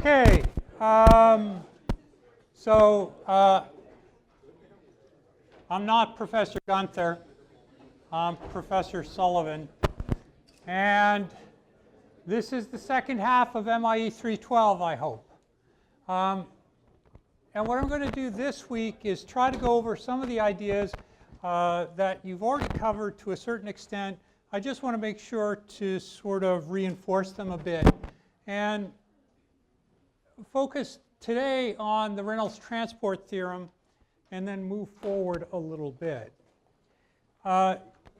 Okay, so I'm not Professor Gunther, I'm Professor Sullivan, and this is the second half of MIE 312, I hope. And what I'm going to do this week is try to go over some of the ideas that you've already covered to a certain extent. I just want to make sure to sort of reinforce them a bit and focus today on the Reynolds transport theorem and then move forward a little bit.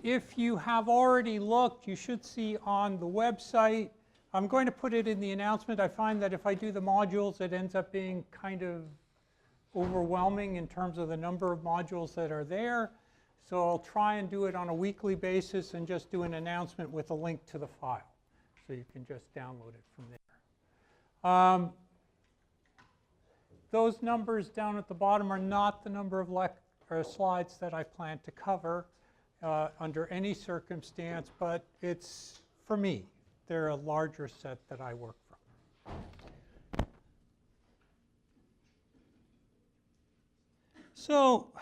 If you have already looked, you should see on the website. I'm going to put it in the announcement. I find that if I do the modules, it ends up being kind of overwhelming in terms of the number of modules that are there. So I'll try and do it on a weekly basis and just do an announcement with a link to the file. So you can just download it from there. Those numbers down at the bottom are not the number of slides that I plan to cover under any circumstance, but it's, for me, they're a larger set that I work from. So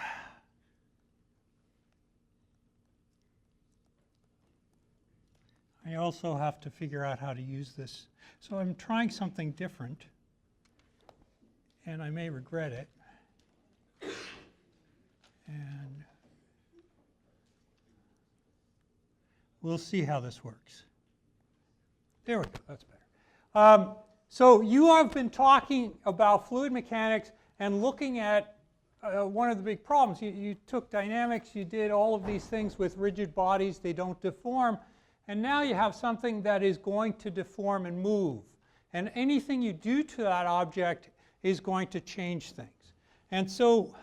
I also have to figure out how to use this. So I'm trying something different, and I may regret it. And we'll see how this works. There we go, that's better. So you have been talking about fluid mechanics and looking at one of the big problems. You took dynamics, you did all of these things with rigid bodies, they don't deform, and now you have something that is going to deform and move. And anything you do to that object is going to change things. And so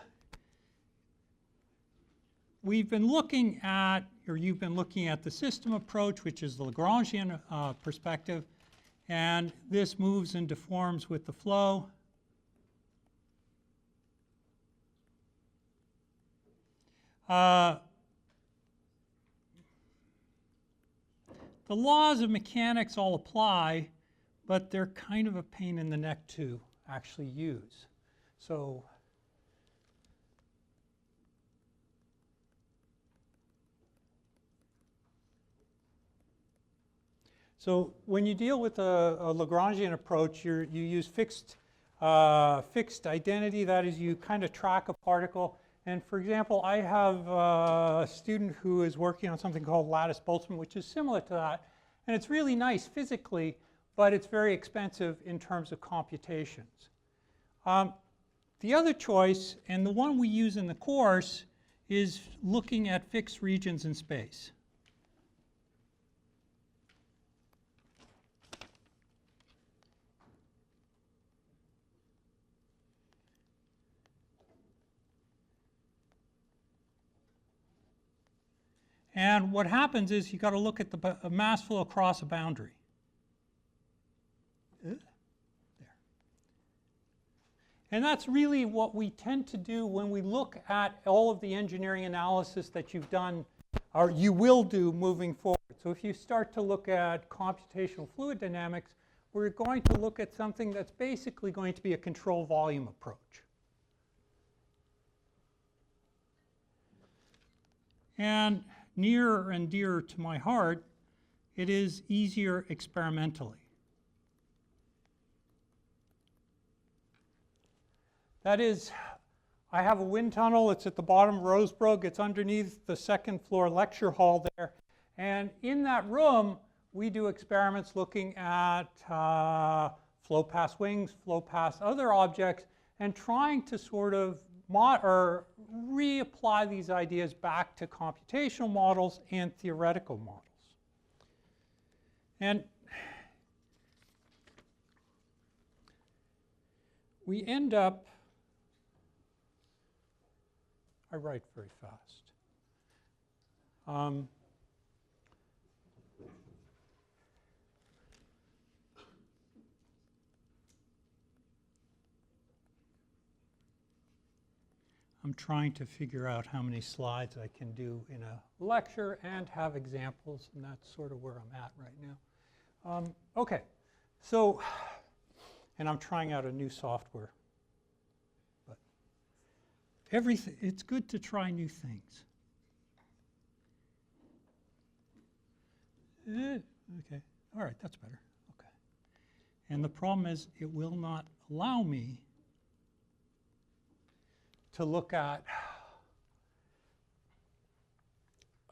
we've been looking at, or you've been looking at the system approach, which is the Lagrangian perspective, and this moves and deforms with the flow. The laws of mechanics all apply, but they're kind of a pain in the neck to actually use. So when you deal with a Lagrangian approach, you use fixed identity. That is, you kind of track a particle. And for example, I have a student who is working on something called lattice Boltzmann, which is similar to that. And it's really nice physically, but it's very expensive in terms of computations. The other choice, and the one we use in the course, is looking at fixed regions in space. And what happens is you've got to look at the mass flow across a boundary. There. And that's really what we tend to do when we look at all of the engineering analysis that you've done, or you will do moving forward. So if you start to look at computational fluid dynamics, we're going to look at something that's basically going to be a control volume approach. And nearer and dearer to my heart, it is easier experimentally. That is, I have a wind tunnel. It's at the bottom of Rosebrook. It's underneath the second floor lecture hall there. And in that room, we do experiments looking at flow past wings, flow past other objects, and trying to sort of reapply these ideas back to computational models and theoretical models. And we end up, I write very fast. I'm trying to figure out how many slides I can do in a lecture and have examples, and that's sort of where I'm at right now. Okay, so and I'm trying out a new software. But everything, it's good to try new things. Okay, all right, that's better. Okay. And the problem is it will not allow me to look at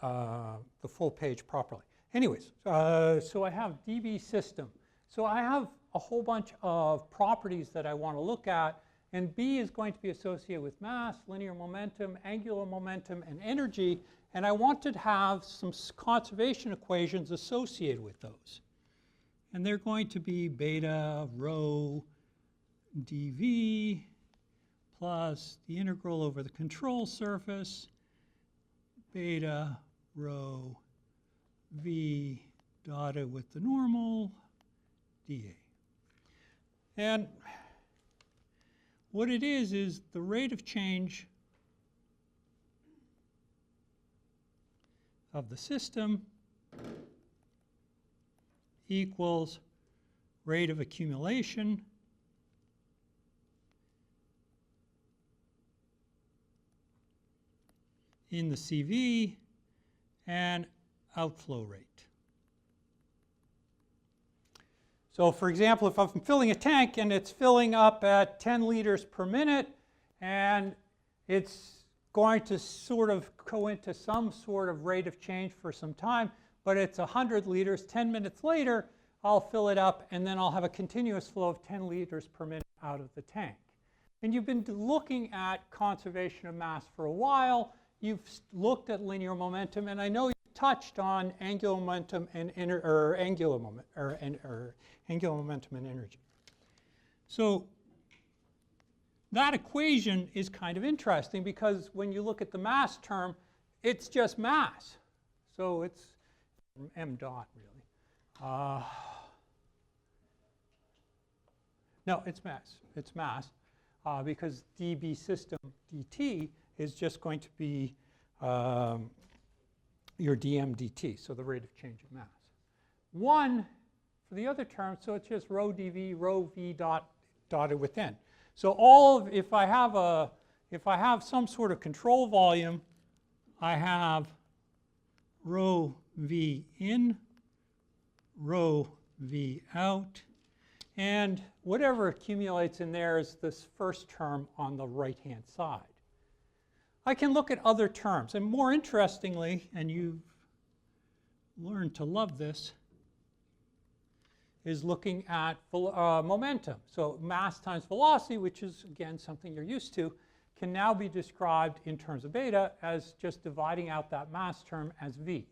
the full page properly. Anyways, so I have DB system. So I have a whole bunch of properties that I want to look at, and B is going to be associated with mass, linear momentum, angular momentum, and energy, and I want to have some conservation equations associated with those. And they're going to be beta rho dv plus the integral over the control surface, beta rho v dotted with the normal dA. And what it is the rate of change of the system equals rate of accumulation in the CV and outflow rate. So for example, if I'm filling a tank and it's filling up at 10 liters per minute, and it's going to sort of go into some sort of rate of change for some time, but it's 100 liters, 10 minutes later, I'll fill it up, and then I'll have a continuous flow of 10 liters per minute out of the tank. And you've been looking at conservation of mass for a while. You've looked at linear momentum, and I know you touched on angular momentum and angular momentum and energy. So that equation is kind of interesting because when you look at the mass term, it's just mass. So it's m dot really. No, it's mass. It's mass because dB system dt is just going to be your dm dt, so the rate of change of mass. 1 for the other term, so it's just rho dv, rho v dotted with n. So all of, if I have some sort of control volume, I have rho v in, rho v out, and whatever accumulates in there is this first term on the right-hand side. I can look at other terms, and more interestingly, and you've learned to love this, is looking at momentum. So mass times velocity, which is, again, something you're used to, can now be described in terms of beta as just dividing out that mass term as v.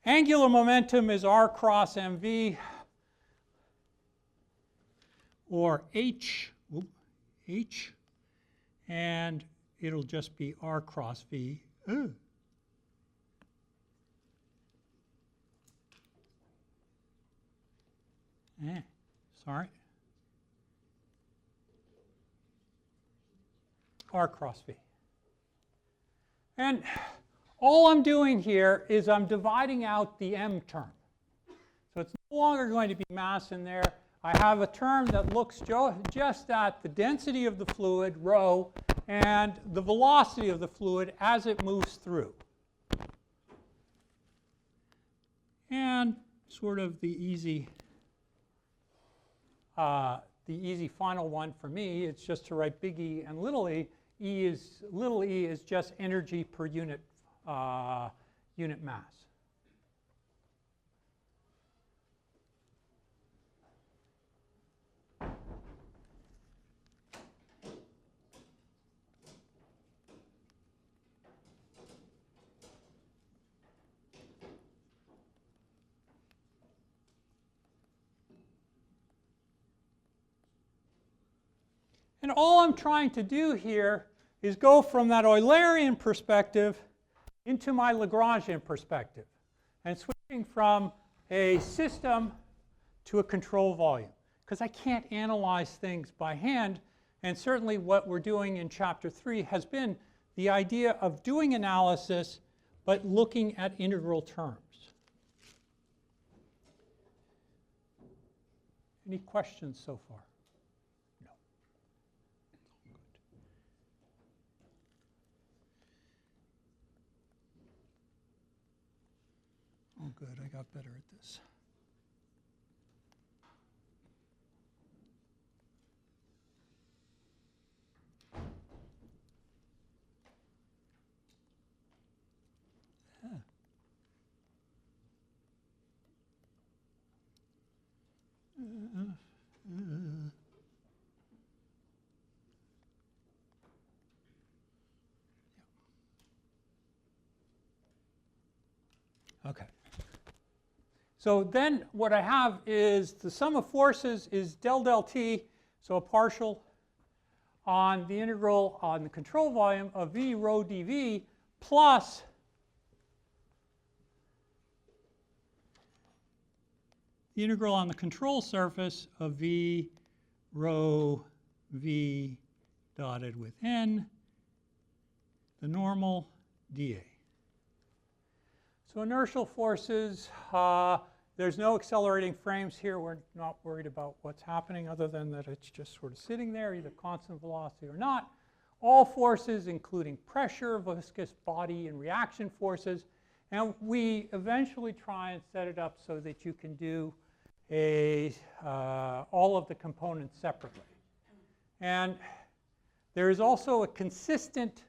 Angular momentum is r cross mv, or h, and it'll just be r cross v. Sorry. R cross v. And all I'm doing here is I'm dividing out the m term. So it's no longer going to be mass in there. I have a term that looks just at the density of the fluid, rho, and the velocity of the fluid as it moves through. And sort of the easy final one for me, it's just to write big E and little e. Little e is just energy per unit mass. And all I'm trying to do here is go from that Eulerian perspective into my Lagrangian perspective, and switching from a system to a control volume, because I can't analyze things by hand. And certainly what we're doing in Chapter 3 has been the idea of doing analysis but looking at integral terms. Any questions so far? No. Oh, good. I got better at this. Okay. So then what I have is the sum of forces is del t, so a partial on the integral on the control volume of v rho dv plus the integral on the control surface of v rho v dotted with n, the normal dA. So inertial forces, there's no accelerating frames here. We're not worried about what's happening other than that it's just sort of sitting there, either constant velocity or not. All forces, including pressure, viscous body, and reaction forces. And we eventually try and set it up so that you can do all of the components separately. And there is also a consistent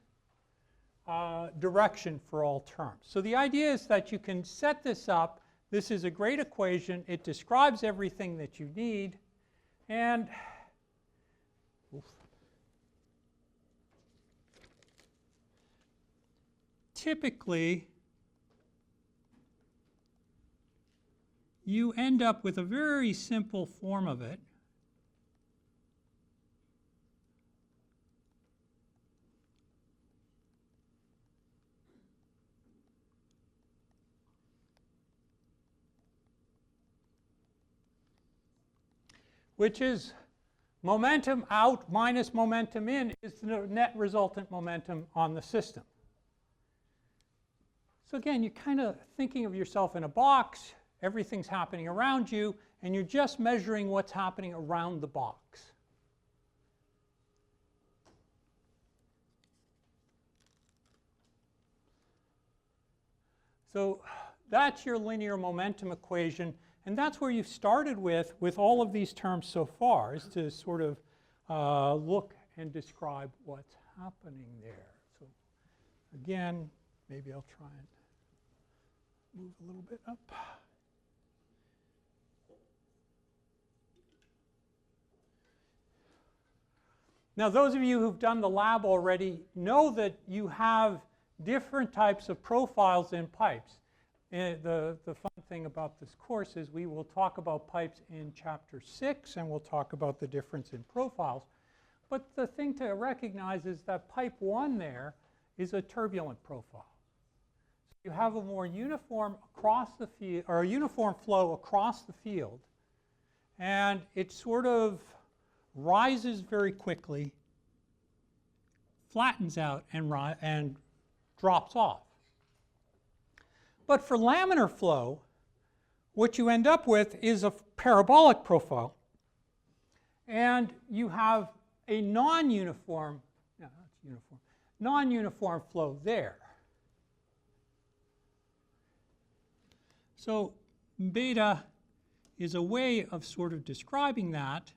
direction for all terms. So the idea is that you can set this up. This is a great equation. It describes everything that you need. And typically, you end up with a very simple form of it. Which is momentum out minus momentum in is the net resultant momentum on the system. So again, you're kind of thinking of yourself in a box. Everything's happening around you, and you're just measuring what's happening around the box. So that's your linear momentum equation. And that's where you've started with all of these terms so far, is to sort of look and describe what's happening there. So again, maybe I'll try and move a little bit up. Now, those of you who've done the lab already know that you have different types of profiles in pipes. The fun thing about this course is we will talk about pipes in chapter 6, and we'll talk about the difference in profiles. But the thing to recognize is that pipe 1 there is a turbulent profile. So you have a more uniform across the field, or a uniform flow across the field, and it sort of rises very quickly, flattens out, and drops off. But for laminar flow, what you end up with is a parabolic profile. And you have a non-uniform flow there. So beta is a way of sort of describing that.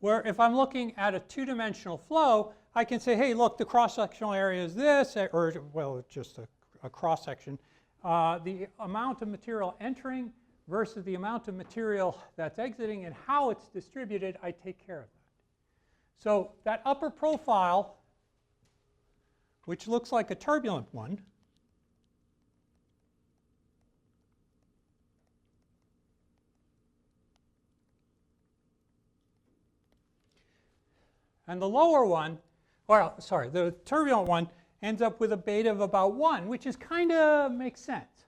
Where if I'm looking at a two-dimensional flow, I can say, hey, look, the cross-sectional area is this, or, well, it's just a cross-section. The amount of material entering versus the amount of material that's exiting and how it's distributed, I take care of that. So that upper profile, which looks like a turbulent one, and the lower one, or sorry, the turbulent one ends up with a beta of about 1, which is kind of makes sense.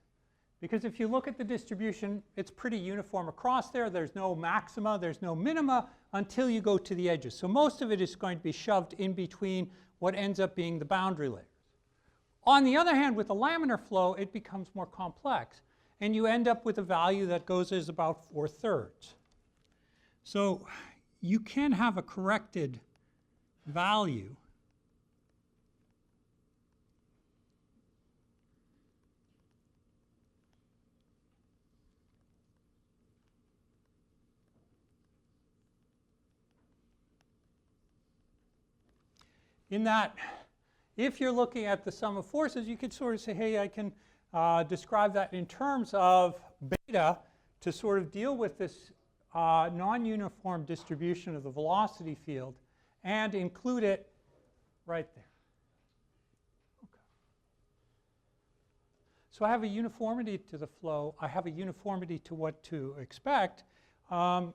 Because if you look at the distribution, it's pretty uniform across there. There's no maxima, there's no minima until you go to the edges. So most of it is going to be shoved in between what ends up being the boundary layers. On the other hand, with a laminar flow, it becomes more complex. And you end up with a value that goes as about 4/3. So you can have a corrected value in that if you're looking at the sum of forces, you could sort of say, hey, I can describe that in terms of beta to sort of deal with this non-uniform distribution of the velocity field and include it right there. Okay. So I have a uniformity to the flow. I have a uniformity to what to expect. Question?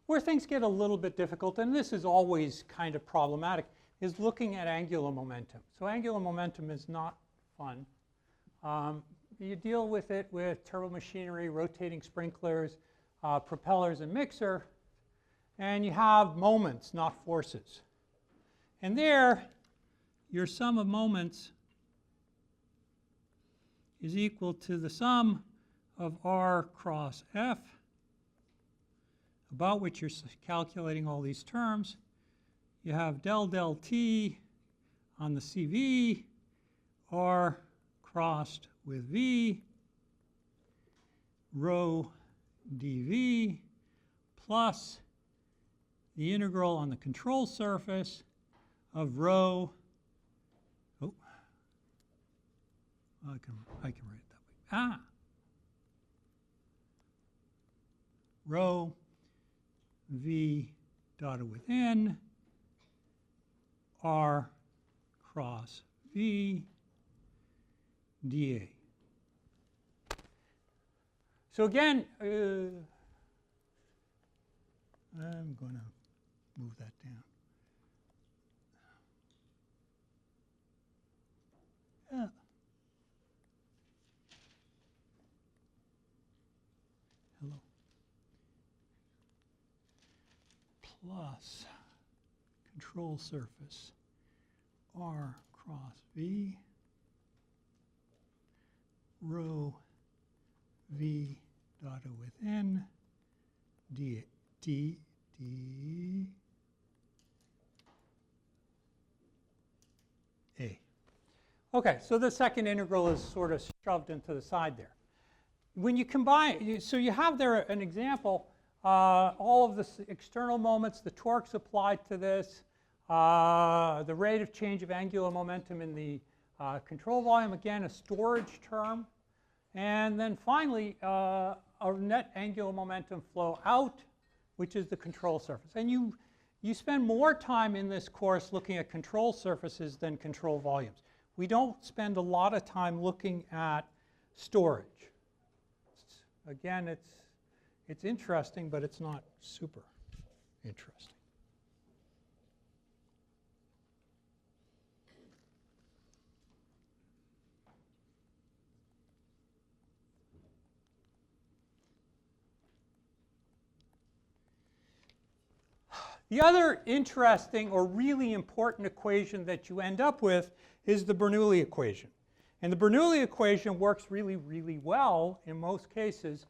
Where things get a little bit difficult, and this is always kind of problematic, is looking at angular momentum. So angular momentum is not fun. You deal with it with turbomachinery, rotating sprinklers, propellers, and mixer, and you have moments, not forces. And there, your sum of moments is equal to the sum of R cross F, about which you're calculating all these terms. You have del T on the CV, R crossed with V, rho dV, plus the integral on the control surface of rho, I can write it that way, rho V dotted with N, R cross V, dA. So again, I'm going to move that down. Hello. Plus control surface R cross V, rho V dotted with N, D, A. Okay, so the second integral is sort of shoved into the side there. When you combine, so you have there an example, all of the external moments, the torques applied to this, the rate of change of angular momentum in the control volume, again, a storage term. And then finally, a net angular momentum flow out, which is the control surface. And you spend more time in this course looking at control surfaces than control volumes. We don't spend a lot of time looking at storage. Again, it's interesting, but it's not super interesting. The other interesting or really important equation that you end up with is the Bernoulli equation. And the Bernoulli equation works really, really well in most cases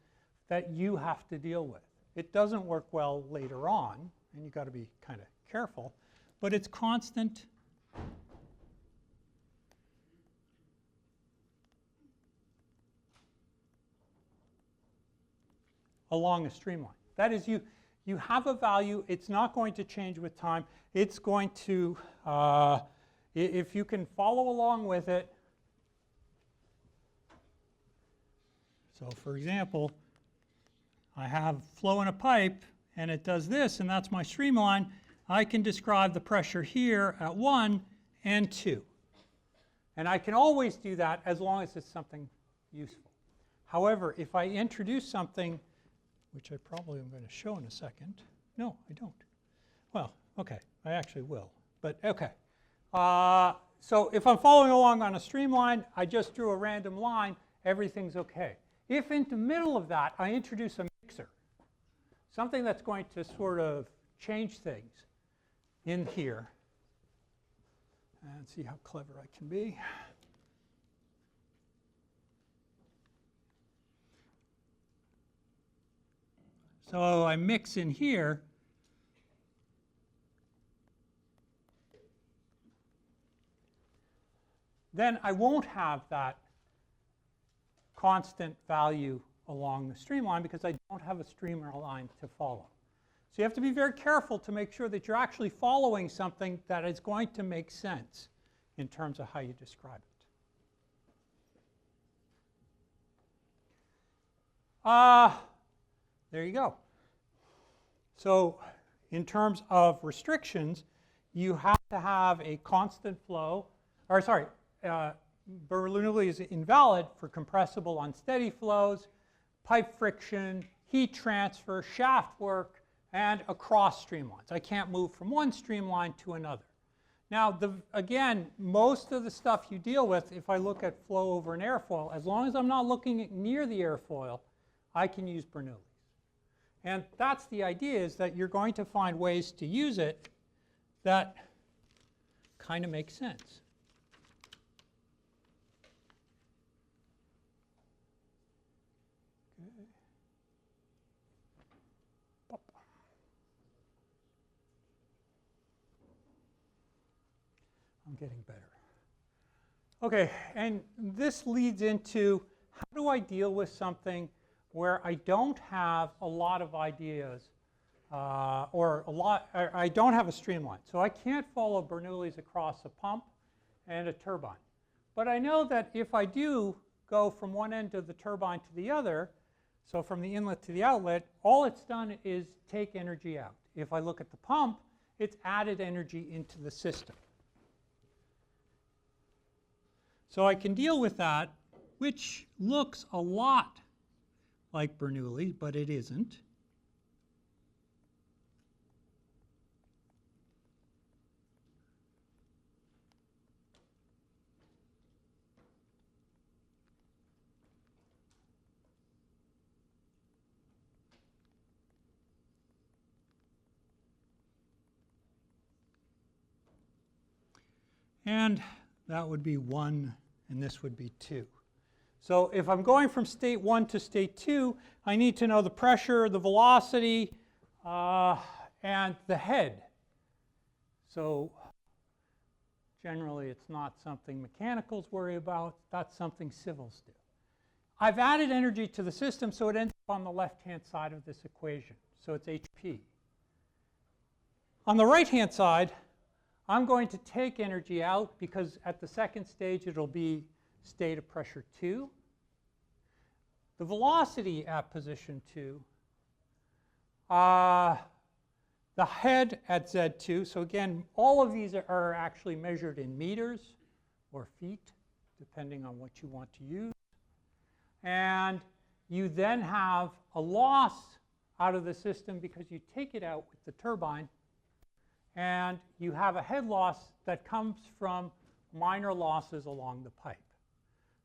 that you have to deal with. It doesn't work well later on, and you've got to be kind of careful, but it's constant along a streamline. That is, you have a value, it's not going to change with time. It's going to, if you can follow along with it. So for example, I have flow in a pipe, and it does this, and that's my streamline. I can describe the pressure here at 1 and 2. And I can always do that as long as it's something useful. However, if I introduce something which I probably am going to show in a second. No, I don't. Well, okay, I actually will, but okay. So if I'm following along on a streamline, I just drew a random line, everything's okay. If in the middle of that I introduce a mixer, something that's going to sort of change things in here, and see how clever I can be. So I mix in here. Then I won't have that constant value along the streamline because I don't have a streamline to follow. So you have to be very careful to make sure that you're actually following something that is going to make sense in terms of how you describe it. There you go. So in terms of restrictions, you have to have a constant flow, or sorry, Bernoulli is invalid for compressible unsteady flows, pipe friction, heat transfer, shaft work, and across streamlines. I can't move from one streamline to another. Now, again, most of the stuff you deal with, if I look at flow over an airfoil, as long as I'm not looking near the airfoil, I can use Bernoulli's. And that's the idea, is that you're going to find ways to use it that kind of make sense. I'm getting better. Okay, and this leads into how do I deal with something where I don't have a lot of ideas or I don't have a streamline. So I can't follow Bernoulli's across a pump and a turbine. But I know that if I do go from one end of the turbine to the other, so from the inlet to the outlet, all it's done is take energy out. If I look at the pump, it's added energy into the system. So I can deal with that, which looks a lot like Bernoulli, but it isn't. And that would be 1, and this would be 2. So if I'm going from state 1 to state 2, I need to know the pressure, the velocity, and the head. So generally, it's not something mechanicals worry about. That's something civils do. I've added energy to the system, so it ends up on the left-hand side of this equation. So it's HP. On the right-hand side, I'm going to take energy out because at the second stage, it'll be state of pressure 2. The velocity at position 2. The head at Z2. So again, all of these are actually measured in meters or feet, depending on what you want to use. And you then have a loss out of the system because you take it out with the turbine. And you have a head loss that comes from minor losses along the pipe.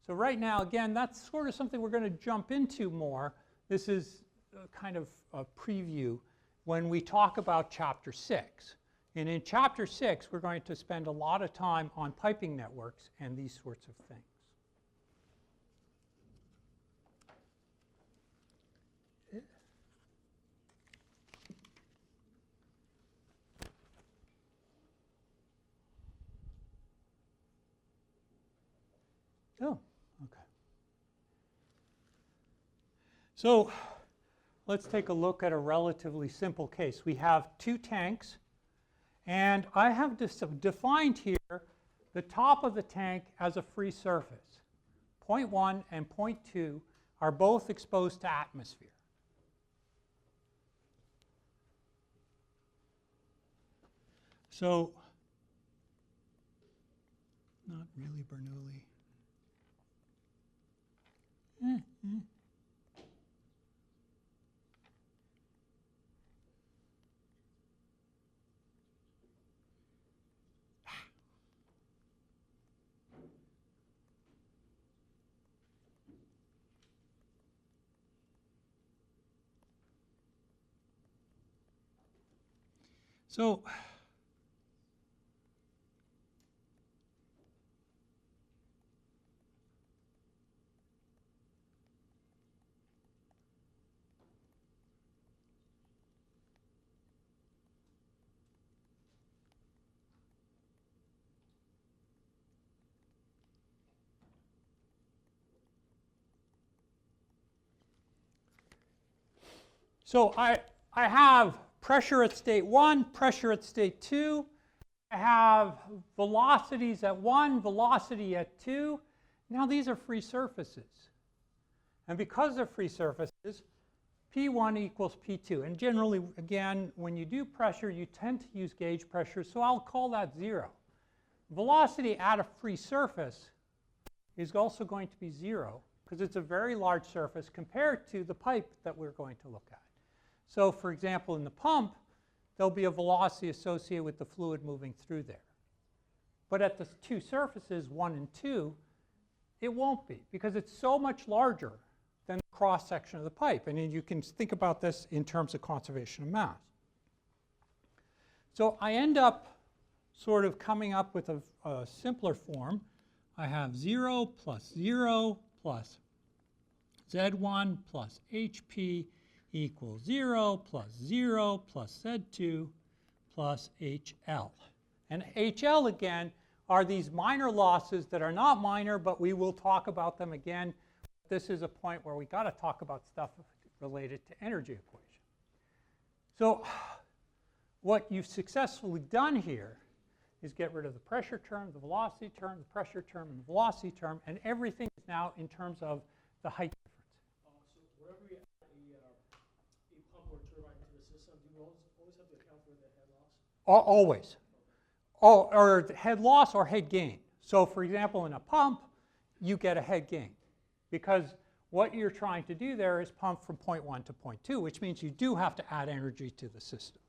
So right now, again, that's sort of something we're going to jump into more. This is kind of a preview when we talk about Chapter 6. And in Chapter 6, we're going to spend a lot of time on piping networks and these sorts of things. Oh, okay. So let's take a look at a relatively simple case. We have 2 tanks, and I have defined here the top of the tank as a free surface. Point 1 and point 2 are both exposed to atmosphere. So, not really Bernoulli. So I have pressure at state 1, pressure at state 2. I have velocities at 1, velocity at 2. Now these are free surfaces. And because they're free surfaces, P1 equals P2. And generally, again, when you do pressure, you tend to use gauge pressure, so I'll call that 0. Velocity at a free surface is also going to be 0, because it's a very large surface compared to the pipe that we're going to look at. So for example, in the pump, there'll be a velocity associated with the fluid moving through there. But at the two surfaces, 1 and 2, it won't be, because it's so much larger than the cross-section of the pipe. And you can think about this in terms of conservation of mass. So I end up sort of coming up with a simpler form. I have 0 plus 0 plus Z1 plus HP equals 0 plus 0 plus Z2 plus HL. And HL, again, are these minor losses that are not minor, but we will talk about them again. This is a point where we got to talk about stuff related to energy equation. So what you've successfully done here is get rid of the pressure term, the velocity term, the pressure term, and the velocity term, and everything is now in terms of the height difference. So whenever you add a pump or turbine to the system, do you always have to account for the head loss? Always. Oh, or head loss or head gain. So for example, in a pump, you get a head gain, because what you're trying to do there is pump from point 1 to point 2, which means you do have to add energy to the system.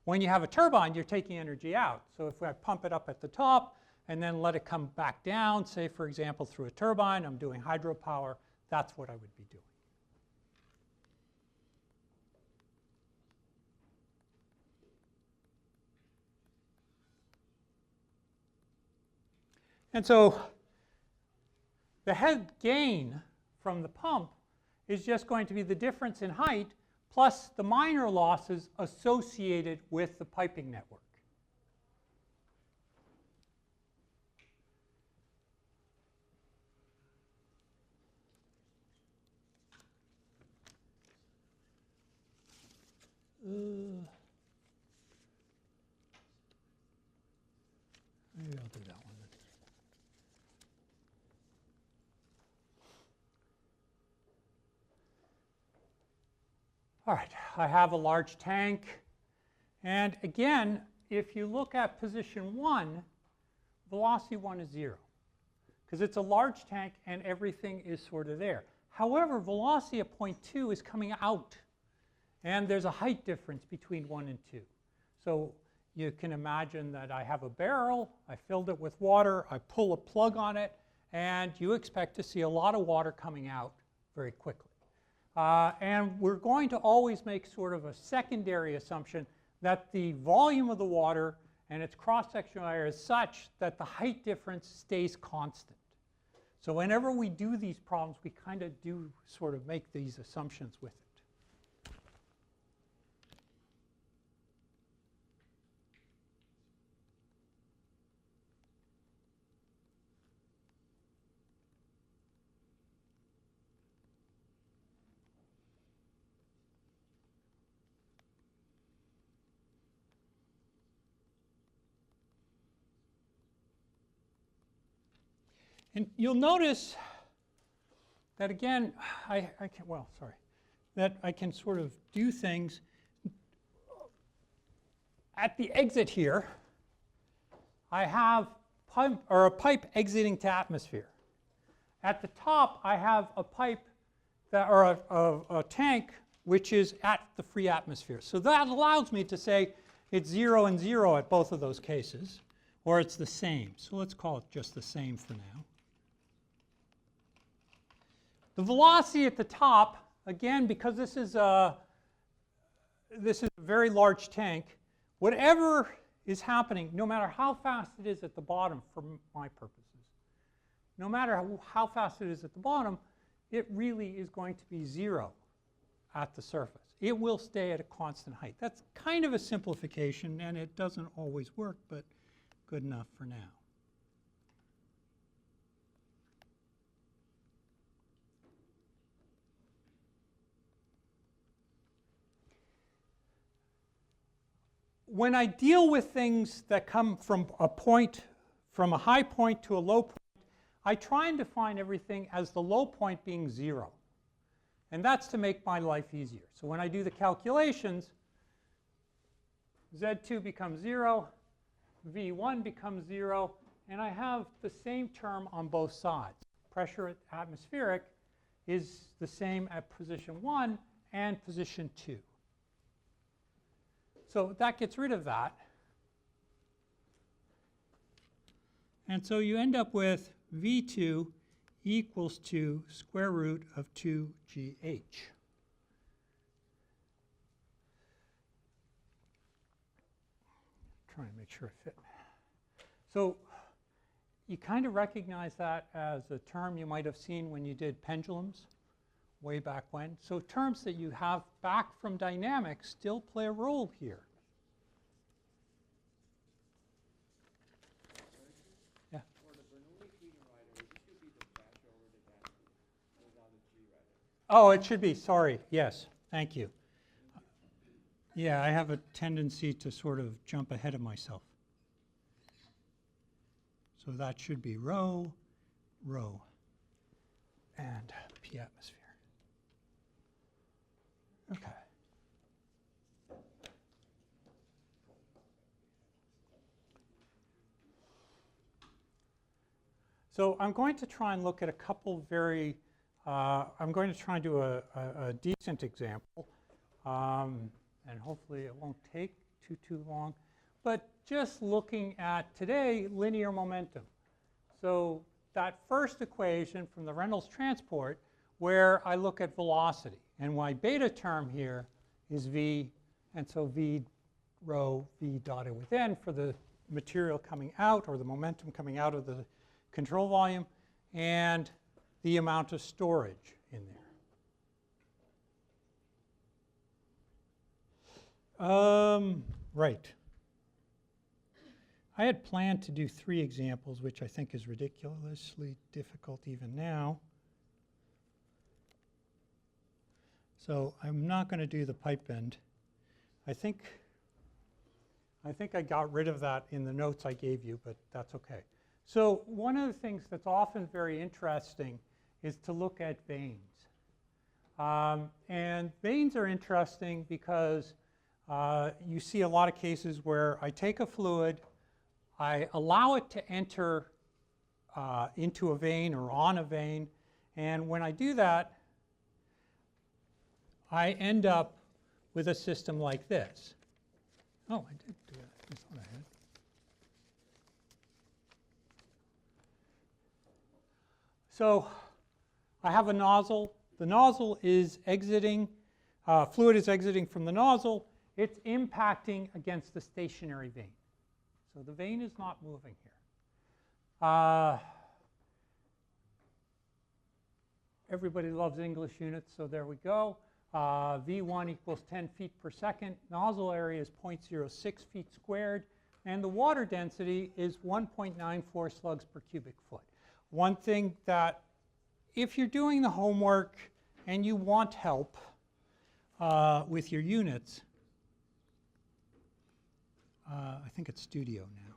When you have a turbine, you're taking energy out. So if I pump it up at the top and then let it come back down, say for example through a turbine, I'm doing hydropower, that's what I would be doing. And so the head gain from the pump is just going to be the difference in height plus the minor losses associated with the piping network. Maybe I'll do that one. All right, I have a large tank. And again, if you look at position 1, velocity 1 is 0, because it's a large tank and everything is sort of there. However, velocity at point 2 is coming out, and there's a height difference between 1 and 2. So you can imagine that I have a barrel, I filled it with water, I pull a plug on it, and you expect to see a lot of water coming out very quickly. And we're going to always make sort of a secondary assumption that the volume of the water and its cross-sectional area is such that the height difference stays constant. So whenever we do these problems, we kind of do sort of make these assumptions with it. And you'll notice that again, that I can sort of do things at the exit here. I have a pipe exiting to atmosphere. At the top, I have a pipe or a tank which is at the free atmosphere. So that allows me to say it's 0 and 0 at both of those cases, or it's the same. So let's call it just the same for now. The velocity at the top, again, because this is a very large tank, whatever is happening, no matter how fast it is at the bottom for my purposes, no matter how fast it is at the bottom, it really is going to be 0 at the surface. It will stay at a constant height. That's kind of a simplification, and it doesn't always work, but good enough for now. When I deal with things that come from a point, from a high point to a low point, I try and define everything as the low point being 0. And that's to make my life easier. So when I do the calculations, Z2 becomes 0, V1 becomes 0, and I have the same term on both sides. Pressure atmospheric is the same at position 1 and position 2. So that gets rid of that. And so you end up with V2 equals to square root of 2GH. Trying to make sure I fit. So you kind of recognize that as a term you might have seen when you did pendulums way back when. So terms that you have back from dynamics still play a role here. Yeah. Oh, it should be. Sorry. Yes. Thank you. Yeah, I have a tendency to sort of jump ahead of myself. So that should be rho, rho, and P atmosphere. Okay. So I'm going to try and look at a couple very, I'm going to try and do a decent example. And hopefully it won't take too long. But just looking at today, linear momentum. So that first equation from the Reynolds transport where I look at velocity. And my beta term here is V, and so V rho V dotted with N for the material coming out, or the momentum coming out of the control volume, and the amount of storage in there. Right. I had planned to do 3 examples, which I think is ridiculously difficult even now. So I'm not going to do the pipe bend. I think I got rid of that in the notes I gave you, but that's okay. So one of the things that's often very interesting is to look at veins. And veins are interesting because you see a lot of cases where I take a fluid, I allow it to enter into a vein or on a vein, and when I do that, I end up with a system like this. Oh, I did do that. I thought I had. So I have a nozzle. The nozzle is exiting, fluid is exiting from the nozzle. It's impacting against the stationary vein. So the vein is not moving here. Everybody loves English units, so there we go. V1 equals 10 feet per second. Nozzle area is 0.06 feet squared. And the water density is 1.94 slugs per cubic foot. One thing that, if you're doing the homework and you want help with your units, I think it's Studio now.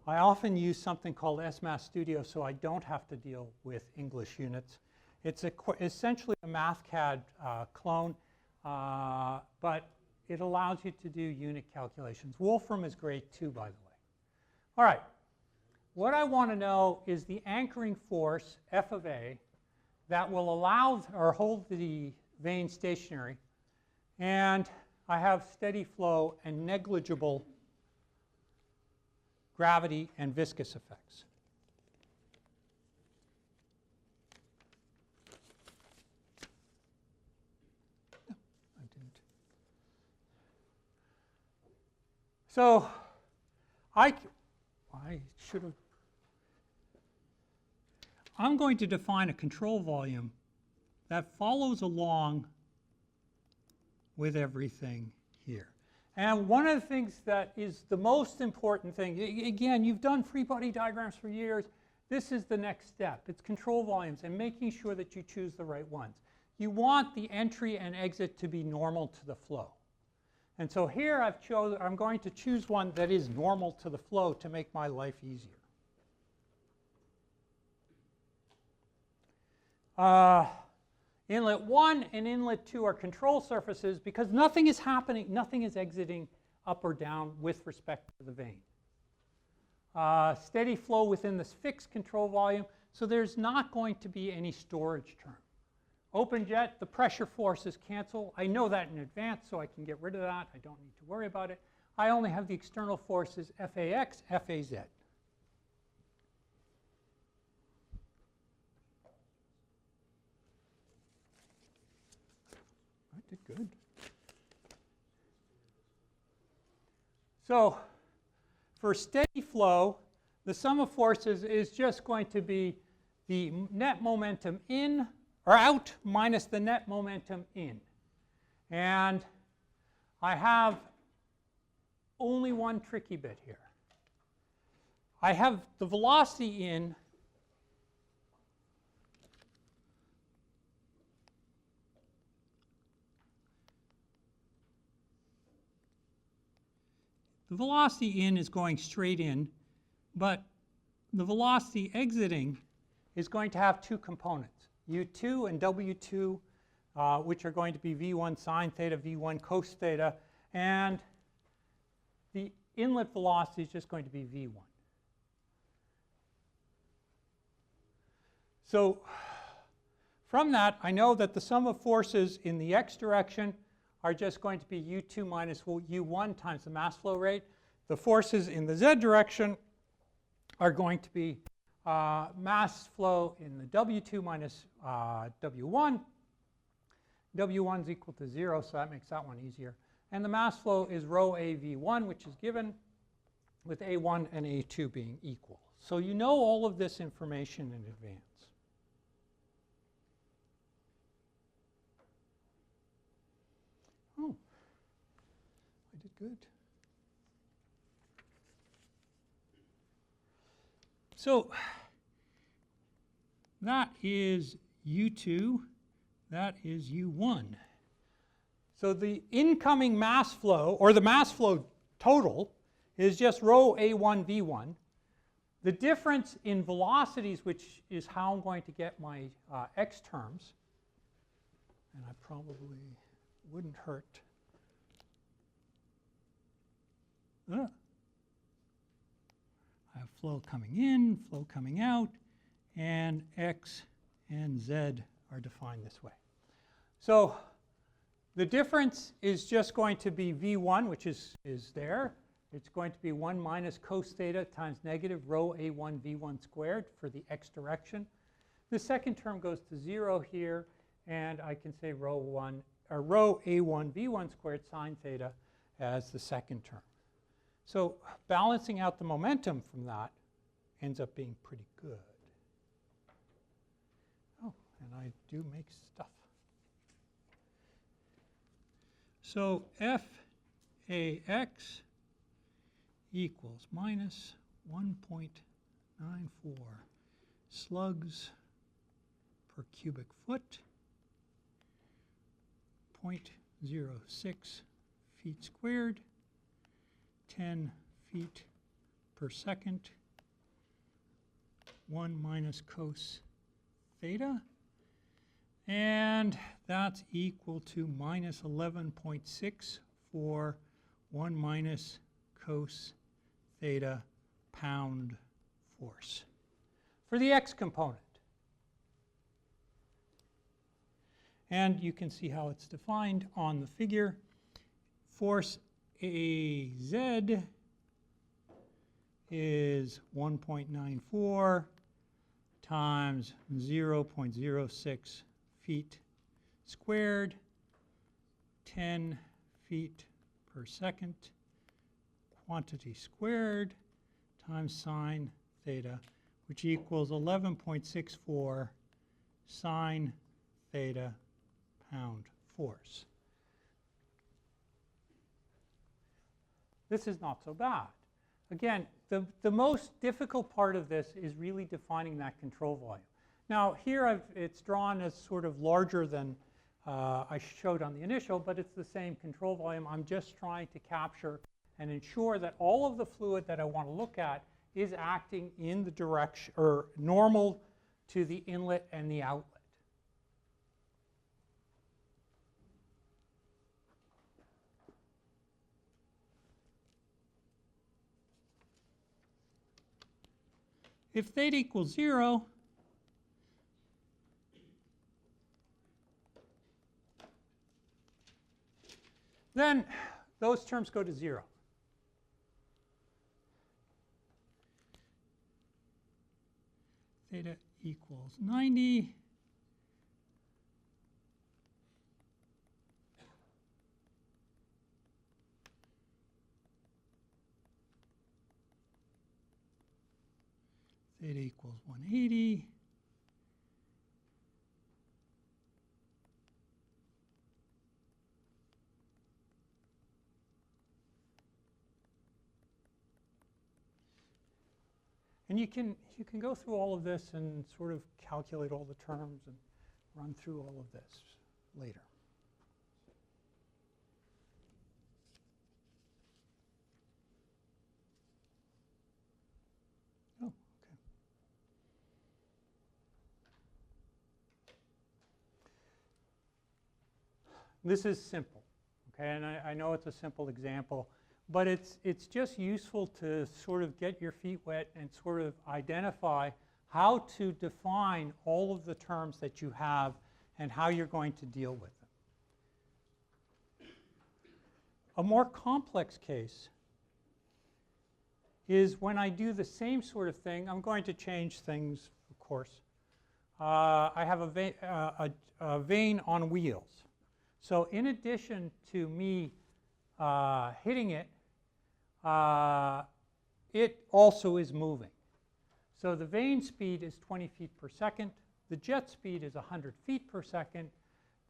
I often use something called SMath Studio so I don't have to deal with English units. It's essentially a MathCAD clone, but it allows you to do unit calculations. Wolfram is great too, by the way. All right. What I want to know is the anchoring force, F of A, that will allow or hold the vein stationary. And I have steady flow and negligible gravity and viscous effects. No, I didn't. So I should have. I'm going to define a control volume that follows along with everything here. And one of the things that is the most important thing, again, you've done free body diagrams for years. This is the next step. It's control volumes and making sure that you choose the right ones. You want the entry and exit to be normal to the flow. And so here I'm going to choose one that is normal to the flow to make my life easier. Inlet 1 and inlet 2 are control surfaces because nothing is happening, nothing is exiting up or down with respect to the vane. Steady flow within this fixed control volume, so there's not going to be any storage term. Open jet, the pressure forces cancel. I know that in advance, so I can get rid of that. I don't need to worry about it. I only have the external forces FAX, FAZ. I did good. So for steady flow, the sum of forces is just going to be the net momentum in or out minus the net momentum in. And I have only one tricky bit here. I have the velocity in the velocity in is going straight in, but the velocity exiting is going to have two components, U2 and W2, which are going to be V1 sine theta, V1 cos theta, and the inlet velocity is just going to be V1. So from that, I know that the sum of forces in the x direction are just going to be U2 minus U1 times the mass flow rate. The forces in the z direction are going to be mass flow in the W2 minus W1. W1 is equal to 0, so that makes that one easier. And the mass flow is rho AV1, which is given with A1 and A2 being equal. So you know all of this information in advance. Oh, I did good. So that is U2, that is U1. So the incoming mass flow, or the mass flow total, is just rho A1 V1. The difference in velocities, which is how I'm going to get my x terms, and I probably wouldn't hurt. I have flow coming in, flow coming out, and x and z are defined this way. So the difference is just going to be V1, which is there. It's going to be 1 minus cos theta times negative rho A1 V1 squared for the x direction. The second term goes to 0 here, and I can say rho A1 V1 squared sine theta as the second term. So balancing out the momentum from that ends up being pretty good. Oh, and I do make stuff. So FAX equals minus 1.94 slugs per cubic foot, 0.06 feet squared, 10 feet per second, 1 minus cos theta, and that's equal to minus 11.6 for 1 minus cos theta pound force for the x component. And you can see how it's defined on the figure. Force AZ is 1.94 times 0.06 feet squared, 10 feet per second, quantity squared times sine theta, which equals 11.64 sine theta pound force. This is not so bad. Again, the most difficult part of this is really defining that control volume. Now here it's drawn as sort of larger than I showed on the initial, but it's the same control volume. I'm just trying to capture and ensure that all of the fluid that I want to look at is acting in the direction, or normal to the inlet and the outlet. If theta equals 0, then those terms go to 0. Theta equals 90. Theta equals 180. And you can go through all of this and sort of calculate all the terms and run through all of this later. Oh, okay. This is simple, okay, and I know it's a simple example, but it's just useful to sort of get your feet wet and sort of identify how to define all of the terms that you have and how you're going to deal with them. A more complex case is when I do the same sort of thing. I'm going to change things, of course. I have a vein on wheels. So in addition to me hitting it, it also is moving. So the vane speed is 20 feet per second. The jet speed is 100 feet per second.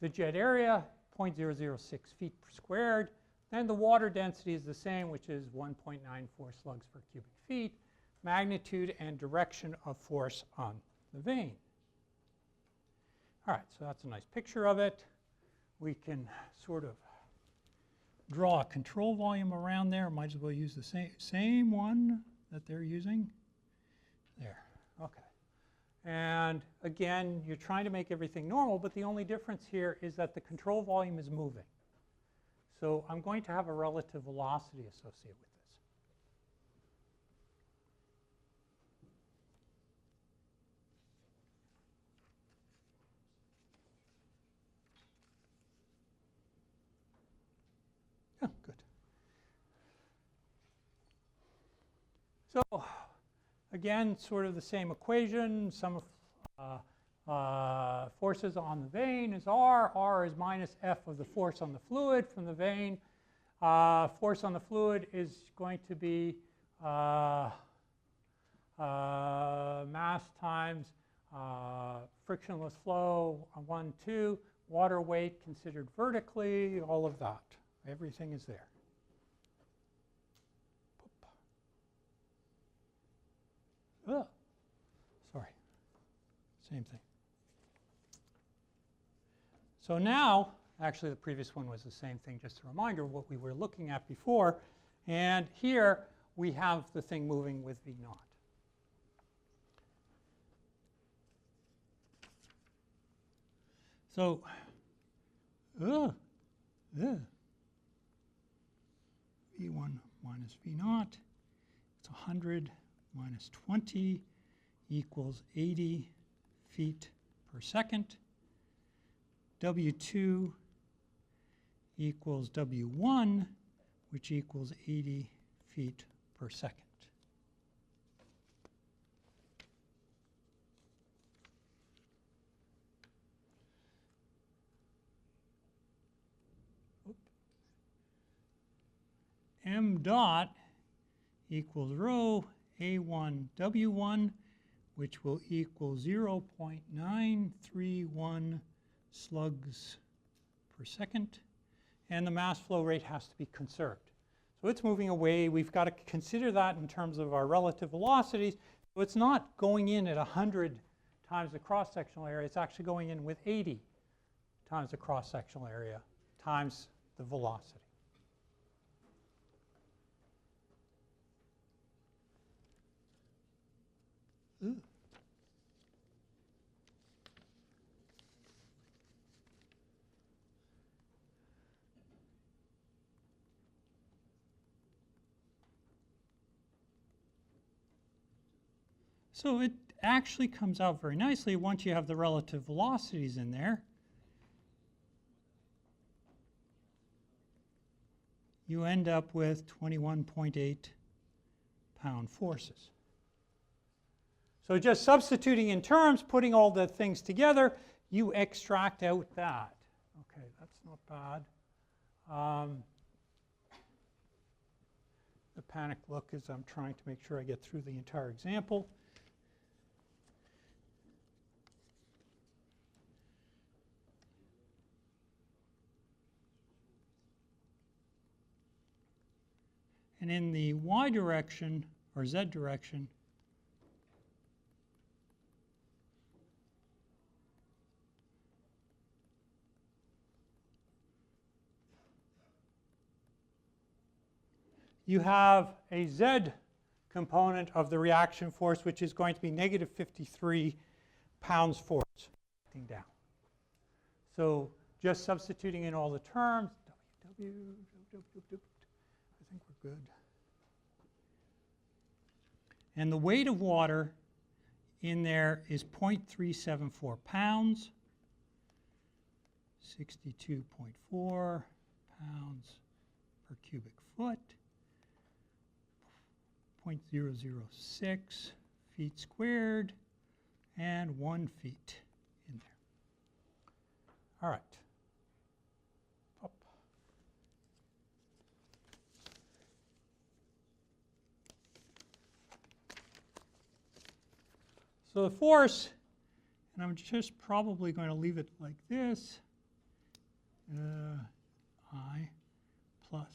The jet area, 0.006 feet per squared. And the water density is the same, which is 1.94 slugs per cubic feet. Magnitude and direction of force on the vane. All right, so that's a nice picture of it. We can sort of draw a control volume around there. Might as well use the same one that they're using. There, okay. And again, you're trying to make everything normal, but the only difference here is that the control volume is moving. So I'm going to have a relative velocity associated with this. Oh, good. So again, sort of the same equation. Sum of forces on the vane is R. R is minus F of the force on the fluid from the vane. Force on the fluid is going to be mass times frictionless flow, 1, 2, water weight considered vertically, all of that. Everything is there. Oh, sorry, same thing. So now, actually the previous one was the same thing, just a reminder of what we were looking at before. And here we have the thing moving with V naught. So, V1 minus V naught, it's 100 minus 20 equals 80 feet per second. W2 equals W1, which equals 80 feet per second. M dot equals rho A1 W1, which will equal 0.931 slugs per second. And the mass flow rate has to be conserved. So it's moving away. We've got to consider that in terms of our relative velocities. So it's not going in at 100 times the cross-sectional area. It's actually going in with 80 times the cross-sectional area times the velocity. Ooh. So it actually comes out very nicely once you have the relative velocities in there. You end up with 21.8 pound forces. So just substituting in terms, putting all the things together, you extract out that. Okay, that's not bad. The panic look is I'm trying to make sure I get through the entire example. And in the y direction, or z direction, you have a z component of the reaction force, which is going to be negative 53 pounds force acting down. So just substituting in all the terms, W, I think we're good. And the weight of water in there is 0.374 pounds, 62.4 pounds per cubic foot, 0.006 feet squared, and 1 feet in there. All right. Up. So the force, and I'm just probably going to leave it like this, I plus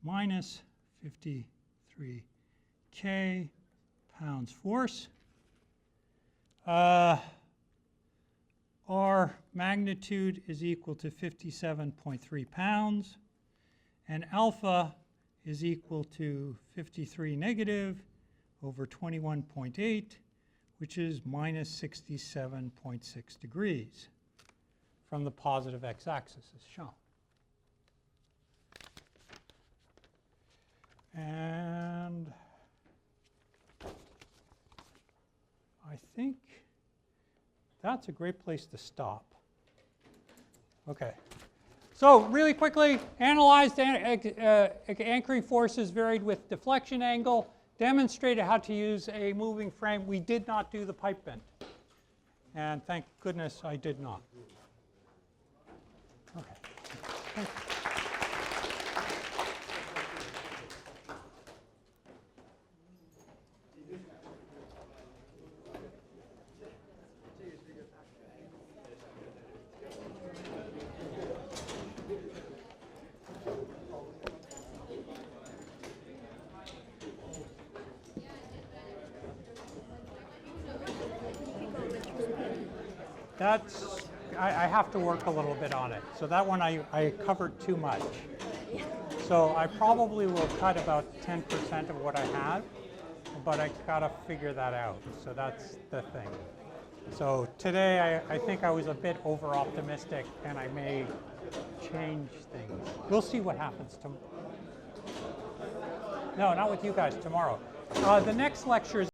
minus 53K pounds force. Our magnitude is equal to 57.3 pounds, and alpha is equal to 53 negative over 21.8, which is minus 67.6 degrees from the positive x-axis as shown. And I think that's a great place to stop. Okay. So really quickly, analyzed anchoring forces varied with deflection angle, demonstrated how to use a moving frame. We did not do the pipe bend. And thank goodness I did not. Okay. Thank you. I have to work a little bit on it. So that one I covered too much. So I probably will cut about 10% of what I have, but I gotta figure that out. So that's the thing. So today I think I was a bit over optimistic and I may change things. We'll see what happens tomorrow. No, not with you guys tomorrow. The next lecture is